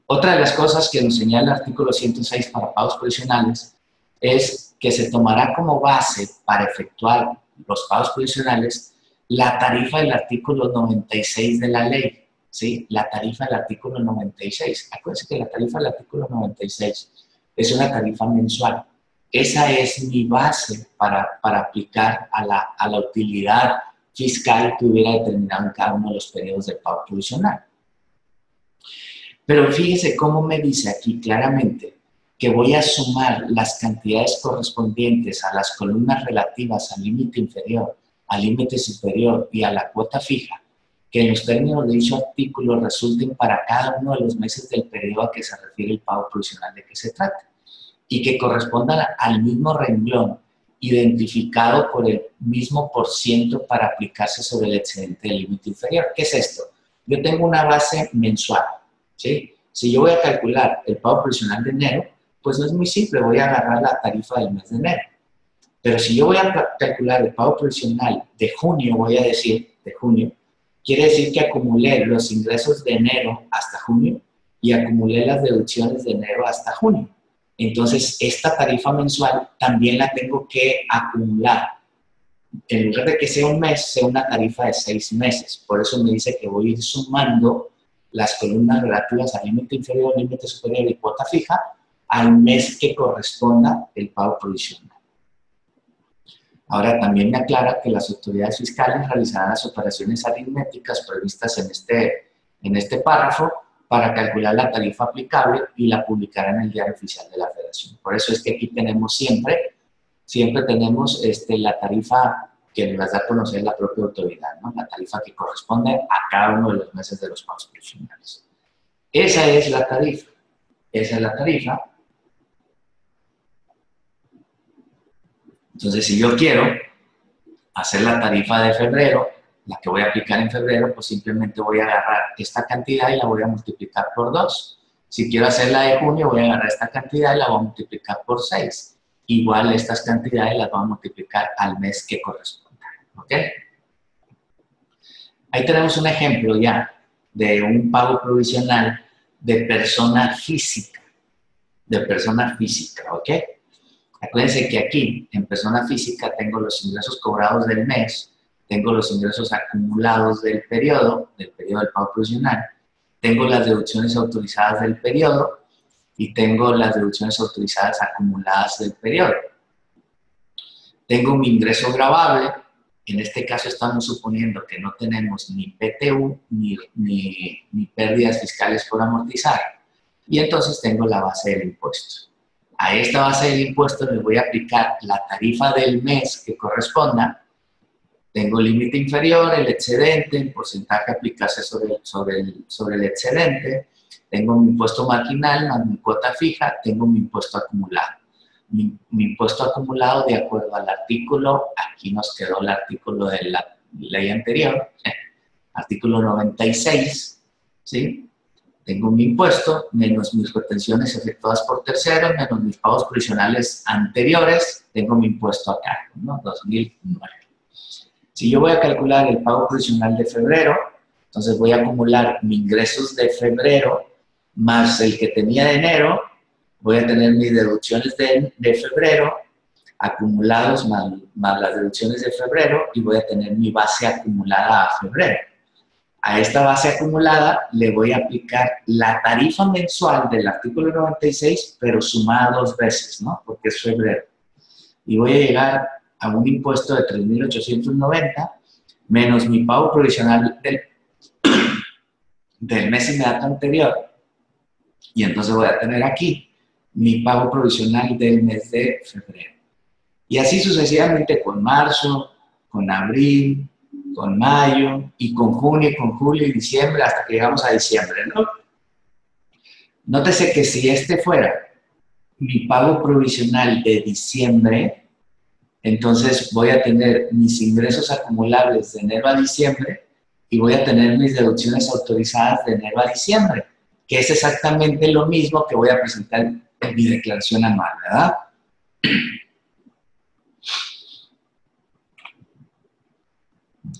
Otra de las cosas que nos señala el artículo 106 para pagos provisionales es que se tomará como base para efectuar los pagos provisionales la tarifa del artículo 96 de la ley, ¿sí? La tarifa del artículo 96. Acuérdense que la tarifa del artículo 96 es una tarifa mensual. Esa es mi base para aplicar a la utilidad fiscal que hubiera determinado en cada uno de los periodos de pago provisional. Pero fíjese cómo me dice aquí claramente que voy a sumar las cantidades correspondientes a las columnas relativas al límite inferior, al límite superior y a la cuota fija, que en los términos de dicho artículo resulten para cada uno de los meses del periodo a que se refiere el pago provisional de que se trata, y que correspondan al mismo renglón identificado por el mismo % para aplicarse sobre el excedente del límite inferior. ¿Qué es esto? Yo tengo una base mensual, ¿sí? Si yo voy a calcular el pago provisional de enero, pues no es muy simple, voy a agarrar la tarifa del mes de enero. Pero si yo voy a calcular el pago provisional de junio, voy a decir, de junio, quiere decir que acumulé los ingresos de enero hasta junio y acumulé las deducciones de enero hasta junio. Entonces, esta tarifa mensual también la tengo que acumular. En lugar de que sea un mes, sea una tarifa de 6 meses. Por eso me dice que voy a ir sumando las columnas relativas al límite inferior, límite superior y cuota fija al mes que corresponda el pago provisional. Ahora, también me aclara que las autoridades fiscales realizarán las operaciones aritméticas previstas en este párrafo para calcular la tarifa aplicable y la publicarán en el Diario Oficial de la Federación. Por eso es que aquí tenemos siempre tenemos la tarifa que nos da a conocer la propia autoridad, ¿no? La tarifa que corresponde a cada uno de los meses de los pagos provisionales. Esa es la tarifa. Esa es la tarifa. Entonces, si yo quiero hacer la tarifa de febrero, la que voy a aplicar en febrero, pues simplemente voy a agarrar esta cantidad y la voy a multiplicar por 2. Si quiero hacer la de junio, voy a agarrar esta cantidad y la voy a multiplicar por 6. Igual estas cantidades las voy a multiplicar al mes que corresponda. ¿Ok? Ahí tenemos un ejemplo ya de un pago provisional de persona física. De persona física, ¿ok? Acuérdense que aquí, en persona física, tengo los ingresos cobrados del mes, tengo los ingresos acumulados del periodo del pago provisional, tengo las deducciones autorizadas del periodo y tengo las deducciones autorizadas acumuladas del periodo. Tengo mi ingreso gravable, en este caso estamos suponiendo que no tenemos ni PTU ni pérdidas fiscales por amortizar, y entonces tengo la base del impuesto. A esta base del impuesto le voy a aplicar la tarifa del mes que corresponda. Tengo el límite inferior, el excedente, el porcentaje a aplicarse sobre el excedente. Tengo mi impuesto marginal más mi cuota fija. Tengo mi impuesto acumulado. Mi impuesto acumulado de acuerdo al artículo, aquí nos quedó el artículo de la ley anterior, artículo 96, ¿sí? Tengo mi impuesto, menos mis retenciones efectuadas por terceros, menos mis pagos provisionales anteriores, tengo mi impuesto acá, ¿no? 2009. Si yo voy a calcular el pago provisional de febrero, entonces voy a acumular mis ingresos de febrero más el que tenía de enero, voy a tener mis deducciones de febrero acumulados más las deducciones de febrero y voy a tener mi base acumulada a febrero. A esta base acumulada le voy a aplicar la tarifa mensual del artículo 96, pero sumada 2 veces, ¿no? Porque es febrero. Y voy a llegar a un impuesto de 3.890 menos mi pago provisional del mes inmediato anterior. Y entonces voy a tener aquí mi pago provisional del mes de febrero. Y así sucesivamente con marzo, con abril, con mayo, y con junio, y con julio y diciembre, hasta que llegamos a diciembre, ¿no? Nótese que si este fuera mi pago provisional de diciembre, entonces voy a tener mis ingresos acumulables de enero a diciembre y voy a tener mis deducciones autorizadas de enero a diciembre, que es exactamente lo mismo que voy a presentar en mi declaración anual, ¿verdad?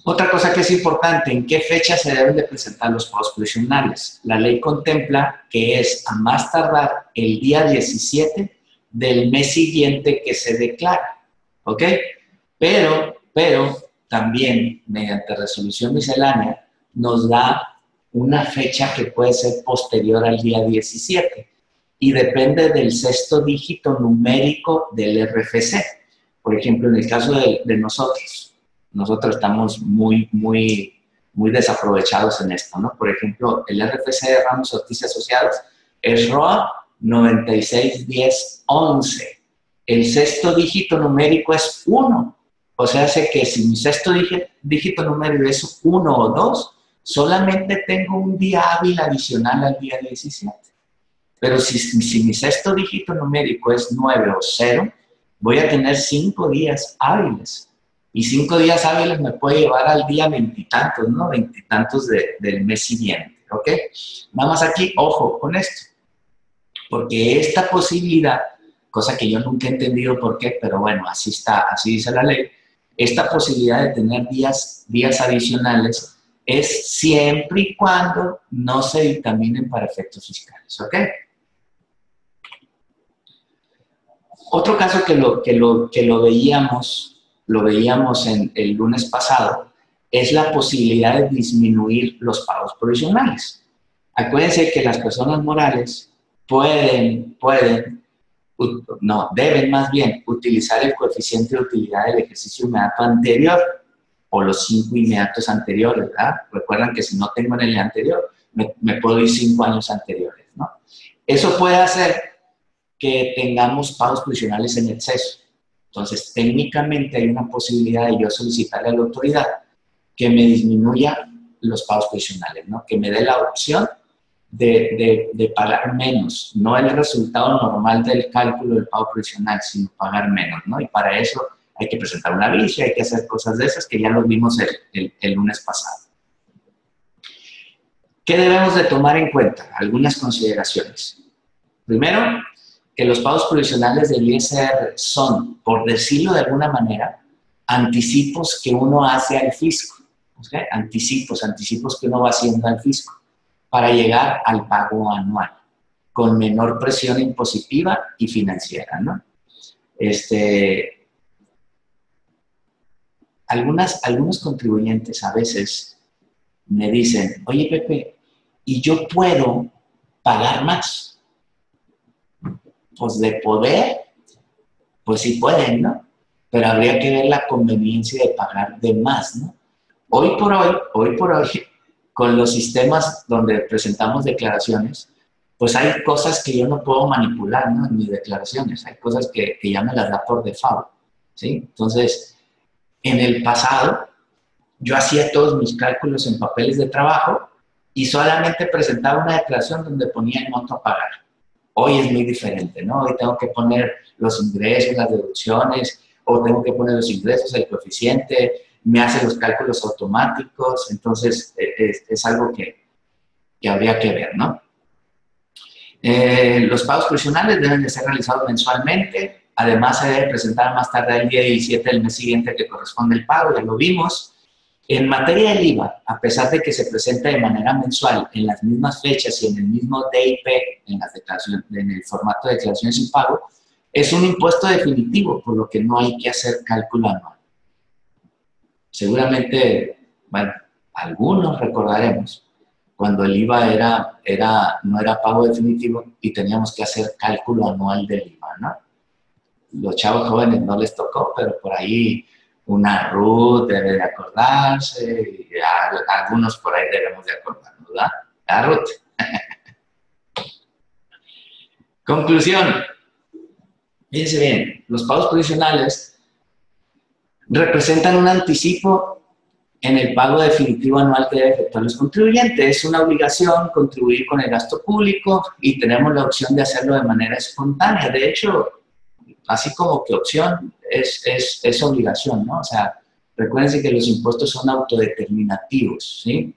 Otra cosa que es importante, ¿en qué fecha se deben de presentar los pagos provisionales? La ley contempla que es a más tardar el día 17 del mes siguiente que se declara, ¿ok? Pero también, mediante resolución miscelánea, nos da una fecha que puede ser posterior al día 17. y depende del sexto dígito numérico del RFC. Por ejemplo, en el caso de nosotros estamos muy desaprovechados en esto, ¿no? Por ejemplo, el RFC de Ramos Ortiz y Asociados es ROA 961011. El sexto dígito numérico es 1. O sea, hace que si mi sexto dígito numérico es 1 o 2, solamente tengo un día hábil adicional al día 17. Pero si mi sexto dígito numérico es 9 o 0, voy a tener 5 días hábiles. Y 5 días hábiles me puede llevar al día veintitantos, ¿no? Veintitantos del mes siguiente, ¿ok? Nada más aquí, ojo con esto. Porque esta posibilidad, cosa que yo nunca he entendido por qué, pero bueno, así está, así dice la ley, esta posibilidad de tener días adicionales es siempre y cuando no se dictaminen para efectos fiscales, ¿ok? Otro caso que lo veíamos en el lunes pasado es la posibilidad de disminuir los pagos provisionales. Acuérdense que las personas morales deben más bien utilizar el coeficiente de utilidad del ejercicio inmediato anterior o los 5 inmediatos anteriores, ¿verdad? Recuerdan que si no tengo en el anterior, me puedo ir 5 años anteriores, ¿no? Eso puede hacer que tengamos pagos provisionales en exceso. Entonces, técnicamente hay una posibilidad de yo solicitarle a la autoridad que me disminuya los pagos provisionales, ¿no? Que me dé la opción de pagar menos, no el resultado normal del cálculo del pago provisional, sino pagar menos, ¿no? Y para eso hay que presentar una aviso, hay que hacer cosas de esas que ya lo vimos el lunes pasado. ¿Qué debemos de tomar en cuenta? Algunas consideraciones. Primero, que los pagos provisionales del ISR son, por decirlo de alguna manera, anticipos que uno hace al fisco, ¿okay? Anticipos que uno va haciendo al fisco para llegar al pago anual, con menor presión impositiva y financiera, ¿no? Algunos contribuyentes a veces me dicen, oye, Pepe, ¿y yo puedo pagar más? Pues de poder, pues sí pueden, ¿no? Pero habría que ver la conveniencia de pagar de más, ¿no? Hoy por hoy, con los sistemas donde presentamos declaraciones, pues hay cosas que yo no puedo manipular, ¿no? En mis declaraciones, hay cosas que ya me las da por default, ¿sí? Entonces, en el pasado, yo hacía todos mis cálculos en papeles de trabajo y solamente presentaba una declaración donde ponía el monto a pagar. Hoy es muy diferente, ¿no? Hoy tengo que poner los ingresos, las deducciones, o tengo que poner los ingresos, el coeficiente, me hace los cálculos automáticos, entonces es algo que habría que ver, ¿no? Los pagos provisionales deben de ser realizados mensualmente, además se debe presentar más tarde el día 17 del mes siguiente que corresponde el pago, ya lo vimos. En materia del IVA, a pesar de que se presenta de manera mensual en las mismas fechas y en el mismo DIP, en el formato de declaraciones sin pago, es un impuesto definitivo, por lo que no hay que hacer cálculo anual. Seguramente, bueno, algunos recordaremos cuando el IVA no era pago definitivo y teníamos que hacer cálculo anual del IVA, ¿no? Los chavos jóvenes no les tocó, pero por ahí una RUT debe de acordarse, y algunos por ahí debemos de acordarnos, ¿verdad? La RUT. Conclusión. Fíjense bien, los pagos provisionales representan un anticipo en el pago definitivo anual que debe efectuar los contribuyentes. Es una obligación contribuir con el gasto público y tenemos la opción de hacerlo de manera espontánea. De hecho, así como que opción, es obligación, ¿no? O sea, recuérdense que los impuestos son autodeterminativos, ¿sí?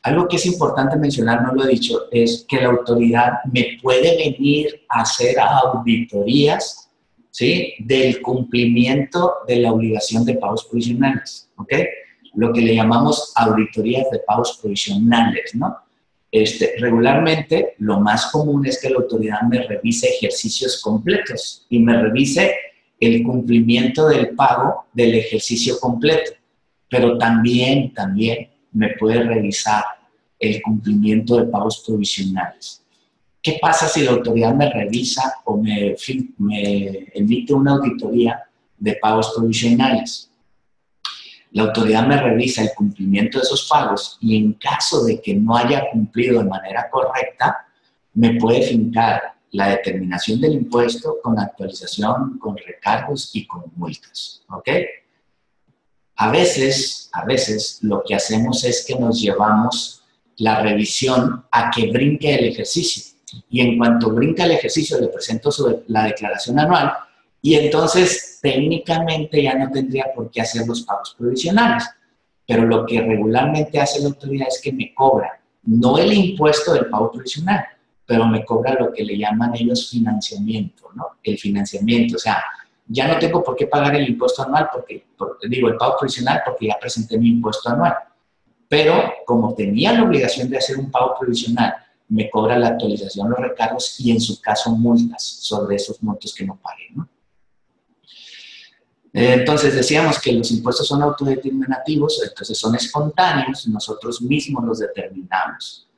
Algo que es importante mencionar, no lo he dicho, es que la autoridad me puede venir a hacer auditorías, ¿sí? Del cumplimiento de la obligación de pagos provisionales, ¿ok? Lo que le llamamos auditorías de pagos provisionales, ¿no? Regularmente, lo más común es que la autoridad me revise ejercicios completos y me revise el cumplimiento del pago del ejercicio completo, pero también me puede revisar el cumplimiento de pagos provisionales. ¿Qué pasa si la autoridad me revisa o me emite una auditoría de pagos provisionales? La autoridad me revisa el cumplimiento de esos pagos y en caso de que no haya cumplido de manera correcta, me puede fincar la determinación del impuesto con actualización, con recargos y con multas, ¿ok? A veces lo que hacemos es que nos llevamos la revisión a que brinque el ejercicio. Y en cuanto brinca el ejercicio, le presento la declaración anual y entonces técnicamente ya no tendría por qué hacer los pagos provisionales. Pero lo que regularmente hace la autoridad es que me cobra, no el impuesto del pago provisional, pero me cobra lo que le llaman ellos financiamiento, ¿no? El financiamiento, o sea, ya no tengo por qué pagar el impuesto anual, digo, el pago provisional porque ya presenté mi impuesto anual. Pero como tenía la obligación de hacer un pago provisional, me cobra la actualización, los recargos y en su caso multas sobre esos montos que no pagué, ¿no? Entonces decíamos que los impuestos son autodeterminativos, entonces son espontáneos, nosotros mismos los determinamos.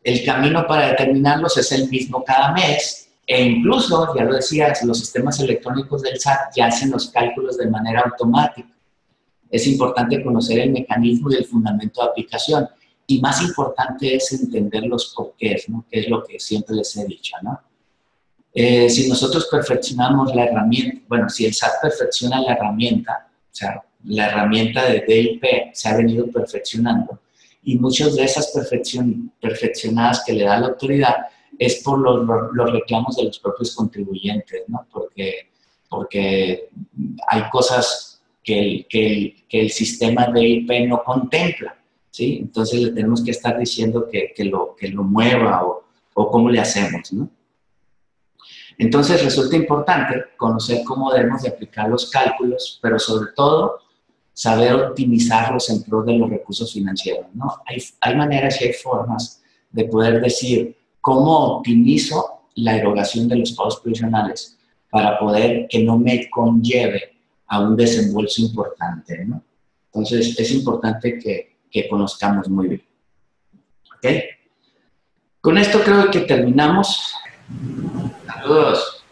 El camino para determinarlos es el mismo cada mes e incluso, ya lo decías, los sistemas electrónicos del SAT ya hacen los cálculos de manera automática. Es importante conocer el mecanismo y el fundamento de aplicación. Y más importante es entender los porqués, ¿no? Que es lo que siempre les he dicho, ¿no? Si nosotros perfeccionamos la herramienta, bueno, si el SAT perfecciona la herramienta, o sea, la herramienta de DIP se ha venido perfeccionando y muchas de esas perfeccionadas que le da la autoridad es por los reclamos de los propios contribuyentes, ¿no? Porque hay cosas que el sistema DIP no contempla, ¿sí? Entonces le tenemos que estar diciendo que lo mueva o cómo le hacemos, ¿no? Entonces resulta importante conocer cómo debemos de aplicar los cálculos, pero sobre todo saber optimizarlos en pro de los recursos financieros, ¿no? Hay maneras y hay formas de poder decir cómo optimizo la erogación de los pagos provisionales para poder que no me conlleve a un desembolso importante, ¿no? Entonces es importante que conozcamos muy bien. ¿Ok? Con esto creo que terminamos. Saludos.